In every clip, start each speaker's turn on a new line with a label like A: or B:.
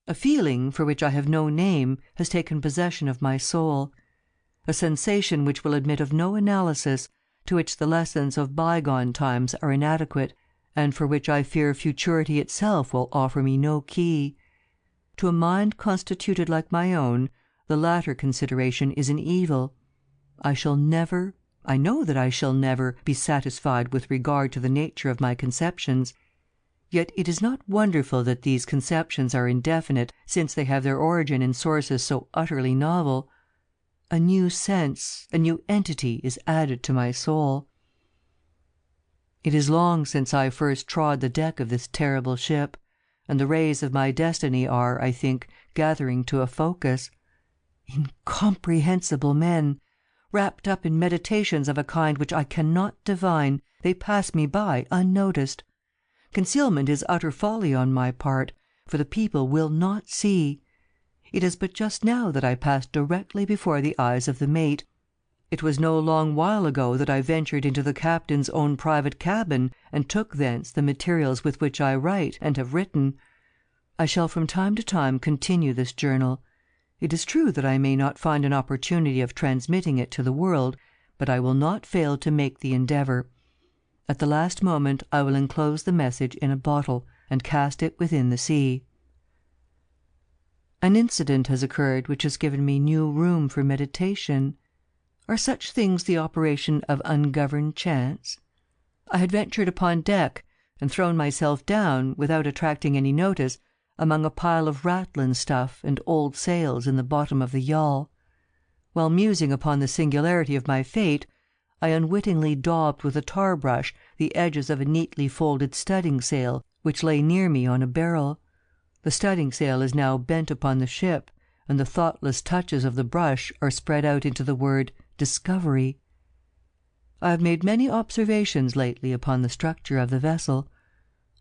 A: A feeling for which I have no name has taken possession of my soul, a sensation which will admit of no analysis, to which the lessons of bygone times are inadequate, and for which I fear futurity itself will offer me no key. To a mind constituted like my own, the latter consideration is an evil. I know that I shall never, be satisfied with regard to the nature of my conceptions. Yet it is not wonderful that these conceptions are indefinite, since they have their origin in sources so utterly novel. A new sense, a new entity is added to my soul. It is long since I first trod the deck of this terrible ship, and the rays of my destiny are, I think, gathering to a focus. Incomprehensible men! Wrapped up in meditations of a kind which I cannot divine, they pass me by unnoticed. Concealment is utter folly on my part, for the people will not see. It is but just now that I passed directly before the eyes of the mate. It was no long while ago that I ventured into the captain's own private cabin, and took thence the materials with which I write and have written. I shall from time to time continue this journal. It is true that I may not find an opportunity of transmitting it to the world, but I will not fail to make the endeavour. At the last moment I will enclose the message in a bottle, and cast it within the sea. An incident has occurred which has given me new room for meditation. Are such things the operation of ungoverned chance? I had ventured upon deck, and thrown myself down, without attracting any notice, among a pile of rattlin stuff and old sails in the bottom of the yawl. While musing upon the singularity of my fate, I unwittingly daubed with a tar brush the edges of a neatly folded studding sail which lay near me on a barrel. The studding sail is now bent upon the ship, and the thoughtless touches of the brush are spread out into the word Discovery. I have made many observations lately upon the structure of the vessel.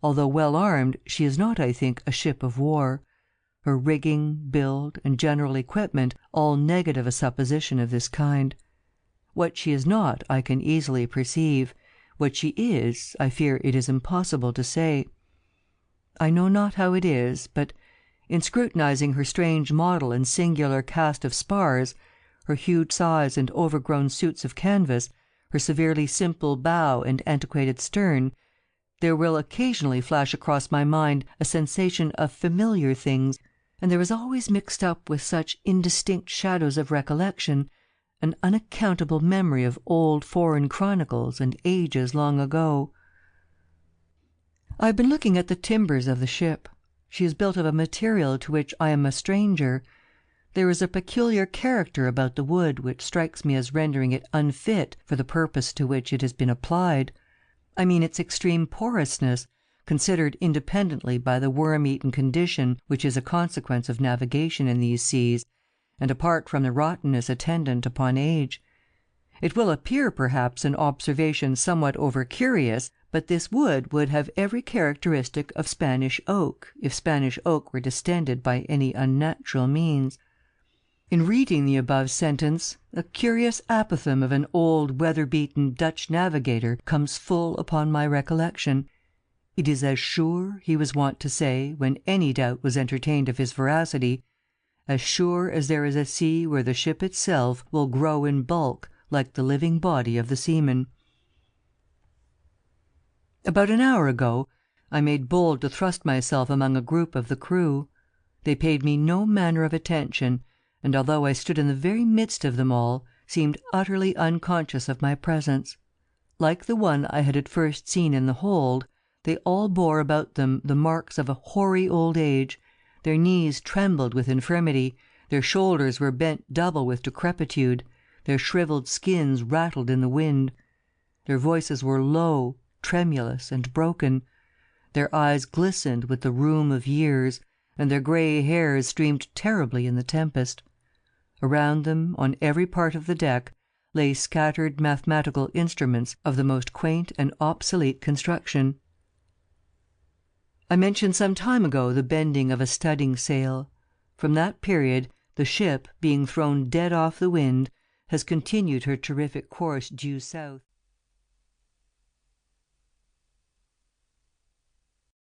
A: Although well armed, she is not, I think, a ship of war. Her rigging, build, and general equipment all negative a supposition of this kind. What she is not, I can easily perceive. What she is, I fear it is impossible to say. I know not how it is, but, in scrutinizing her strange model and singular cast of spars, her huge size and overgrown suits of canvas, her severely simple bow and antiquated stern, there will occasionally flash across my mind a sensation of familiar things, and there is always mixed up with such indistinct shadows of recollection an unaccountable memory of old foreign chronicles and ages long ago. I have been looking at the timbers of the ship. She is built of a material to which I am a stranger. There is a peculiar character about the wood which strikes me as rendering it unfit for the purpose to which it has been applied. I mean its extreme porousness, considered independently by the worm-eaten condition which is a consequence of navigation in these seas, and apart from the rottenness attendant upon age. It will appear, perhaps, an observation somewhat over-curious, but this wood would have every characteristic of Spanish oak, if Spanish oak were distended by any unnatural means. In reading the above sentence, a curious apothegm of an old weather-beaten Dutch navigator comes full upon my recollection. It is as sure, he was wont to say, when any doubt was entertained of his veracity, as sure as there is a sea where the ship itself will grow in bulk like the living body of the seaman. About an hour ago, I made bold to thrust myself among a group of the crew. They paid me no manner of attention, and although I stood in the very midst of them all, seemed utterly unconscious of my presence. Like the one I had at first seen in the hold, they all bore about them the marks of a hoary old age. Their knees trembled with infirmity, their shoulders were bent double with decrepitude, their shrivelled skins rattled in the wind. Their voices were low, tremulous, and broken. Their eyes glistened with the rheum of years, and their grey hairs streamed terribly in the tempest. Around them, on every part of the deck, lay scattered mathematical instruments of the most quaint and obsolete construction. I mentioned some time ago the bending of a studding sail. From that period, the ship, being thrown dead off the wind, has continued her terrific course due south.